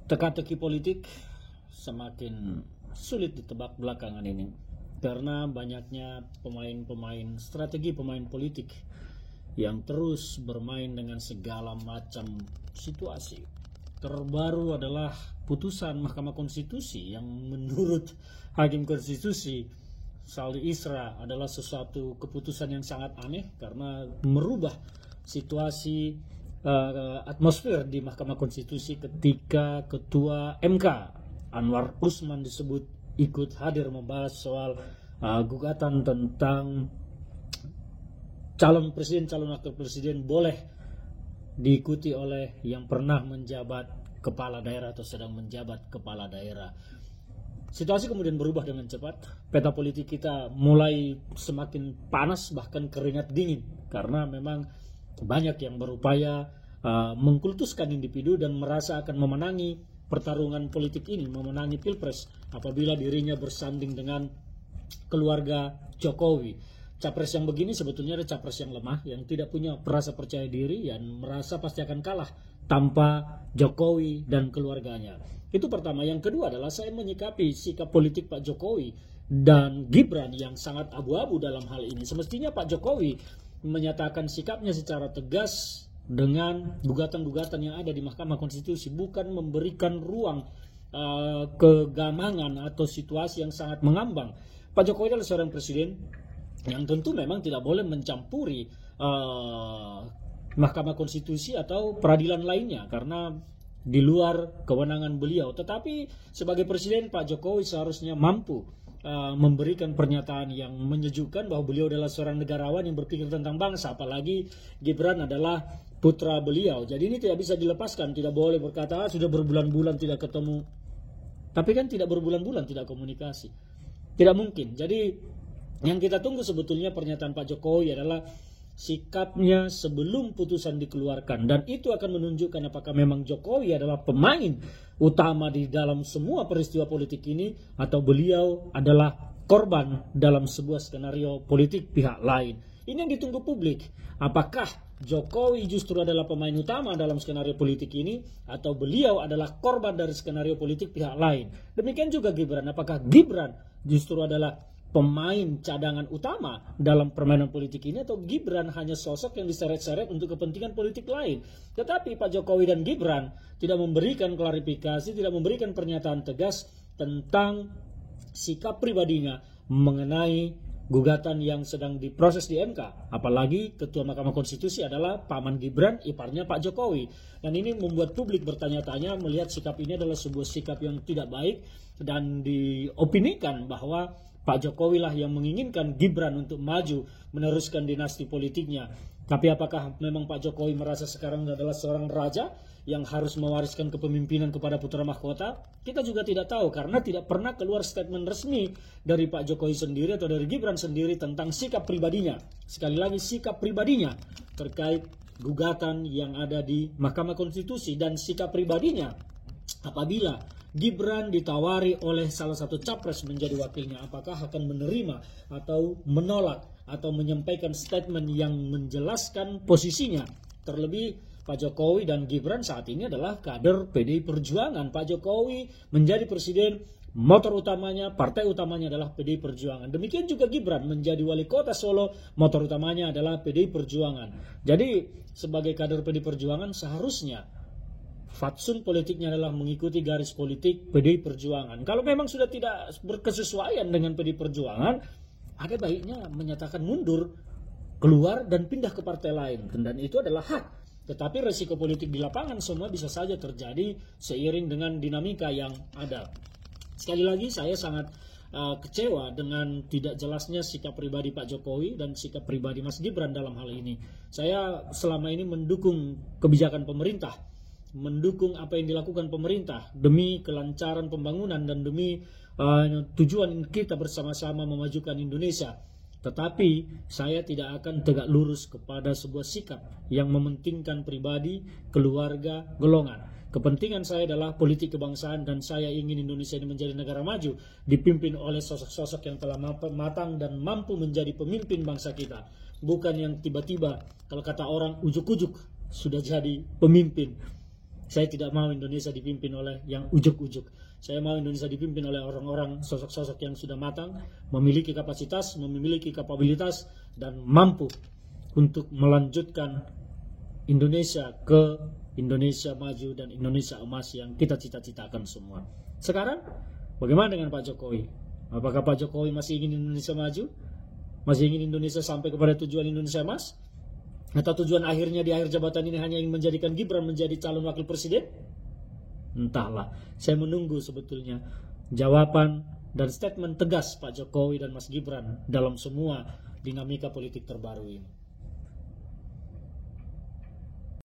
Teka-teki politik semakin sulit ditebak belakangan ini karena banyaknya pemain strategi pemain politik yang terus bermain dengan segala macam situasi. Terbaru adalah putusan Mahkamah Konstitusi yang menurut Hakim Konstitusi Saldi Isra adalah sesuatu keputusan yang sangat aneh karena merubah situasi atmosfer di Mahkamah Konstitusi ketika Ketua MK Anwar Usman disebut ikut hadir membahas soal gugatan tentang calon presiden, calon wakil presiden boleh diikuti oleh yang pernah menjabat kepala daerah atau sedang menjabat kepala daerah. Situasi kemudian berubah dengan cepat. Peta politik kita mulai semakin panas, bahkan keringat dingin, karena memang banyak yang berupaya mengkultuskan individu dan merasa akan memenangi pertarungan politik ini, memenangi pilpres apabila dirinya bersanding dengan keluarga Jokowi. Capres yang begini sebetulnya ada capres yang lemah, yang tidak punya rasa percaya diri, yang merasa pasti akan kalah tanpa Jokowi dan keluarganya. Itu pertama. Yang kedua adalah saya menyikapi sikap politik Pak Jokowi dan Gibran yang sangat abu-abu dalam hal ini. Semestinya Pak Jokowi menyatakan sikapnya secara tegas dengan gugatan-gugatan yang ada di Mahkamah Konstitusi, bukan memberikan ruang kegamangan atau situasi yang sangat mengambang. Pak Jokowi adalah seorang presiden yang tentu memang tidak boleh mencampuri Mahkamah Konstitusi atau peradilan lainnya karena di luar kewenangan beliau. Tetapi sebagai presiden Pak Jokowi seharusnya mampu memberikan pernyataan yang menyejukkan bahwa beliau adalah seorang negarawan yang berpikir tentang bangsa, apalagi Gibran adalah putra beliau. Jadi ini tidak bisa dilepaskan, tidak boleh berkata sudah berbulan-bulan tidak ketemu. Tapi kan tidak berbulan-bulan tidak komunikasi. Tidak mungkin. Jadi yang kita tunggu sebetulnya pernyataan Pak Jokowi adalah sikapnya sebelum putusan dikeluarkan, dan itu akan menunjukkan apakah memang Jokowi adalah pemain utama di dalam semua peristiwa politik ini atau beliau adalah korban dalam sebuah skenario politik pihak lain. Ini yang ditunggu publik. Apakah Jokowi justru adalah pemain utama dalam skenario politik ini atau beliau adalah korban dari skenario politik pihak lain. Demikian juga Gibran. Apakah Gibran justru adalah pemain cadangan utama dalam permainan politik ini atau Gibran hanya sosok yang diseret-seret untuk kepentingan politik lain. Tetapi Pak Jokowi dan Gibran tidak memberikan klarifikasi, tidak memberikan pernyataan tegas tentang sikap pribadinya mengenai gugatan yang sedang diproses di MK. Apalagi Ketua Mahkamah Konstitusi adalah Paman Gibran, iparnya Pak Jokowi. Dan ini membuat publik bertanya-tanya melihat sikap ini adalah sebuah sikap yang tidak baik dan diopinikan bahwa Pak Jokowi lah yang menginginkan Gibran untuk maju meneruskan dinasti politiknya. Tapi apakah memang Pak Jokowi merasa sekarang adalah seorang raja yang harus mewariskan kepemimpinan kepada putra mahkota? Kita juga tidak tahu karena tidak pernah keluar statement resmi dari Pak Jokowi sendiri atau dari Gibran sendiri tentang sikap pribadinya. Sekali lagi sikap pribadinya terkait gugatan yang ada di Mahkamah Konstitusi dan sikap pribadinya apabila Gibran ditawari oleh salah satu capres menjadi wakilnya, apakah akan menerima atau menolak atau menyampaikan statement yang menjelaskan posisinya. Terlebih Pak Jokowi dan Gibran saat ini adalah kader PDI Perjuangan. Pak Jokowi menjadi presiden, motor utamanya, partai utamanya adalah PDI Perjuangan. Demikian juga Gibran menjadi wali kota Solo, motor utamanya adalah PDI Perjuangan. Jadi sebagai kader PDI Perjuangan seharusnya fatsun politiknya adalah mengikuti garis politik PDI Perjuangan. Kalau memang sudah tidak berkesesuaian dengan PDI Perjuangan, ada baiknya menyatakan mundur, keluar dan pindah ke partai lain. Dan itu adalah hak. Tetapi resiko politik di lapangan semua bisa saja terjadi seiring dengan dinamika yang ada. Sekali lagi saya sangat kecewa dengan tidak jelasnya sikap pribadi Pak Jokowi dan sikap pribadi Mas Gibran dalam hal ini. Saya selama ini mendukung kebijakan pemerintah, mendukung apa yang dilakukan pemerintah demi kelancaran pembangunan dan demi tujuan kita bersama-sama memajukan Indonesia. Tetapi saya tidak akan tegak lurus kepada sebuah sikap yang mementingkan pribadi, keluarga, golongan. Kepentingan saya adalah politik kebangsaan dan saya ingin Indonesia ini menjadi negara maju dipimpin oleh sosok-sosok yang telah matang dan mampu menjadi pemimpin bangsa kita. Bukan yang tiba-tiba kalau kata orang ujuk-ujuk sudah jadi pemimpin. Saya tidak mau Indonesia dipimpin oleh yang ujuk-ujuk. Saya mau Indonesia dipimpin oleh orang-orang, sosok-sosok yang sudah matang, memiliki kapasitas, memiliki kapabilitas, dan mampu untuk melanjutkan Indonesia ke Indonesia maju dan Indonesia emas yang kita cita-citakan semua. Sekarang, bagaimana dengan Pak Jokowi? Apakah Pak Jokowi masih ingin Indonesia maju? Masih ingin Indonesia sampai kepada tujuan Indonesia emas? Atau tujuan akhirnya di akhir jabatan ini hanya ingin menjadikan Gibran menjadi calon wakil presiden? Entahlah, saya menunggu sebetulnya jawaban dan statement tegas Pak Jokowi dan Mas Gibran dalam semua dinamika politik terbaru ini.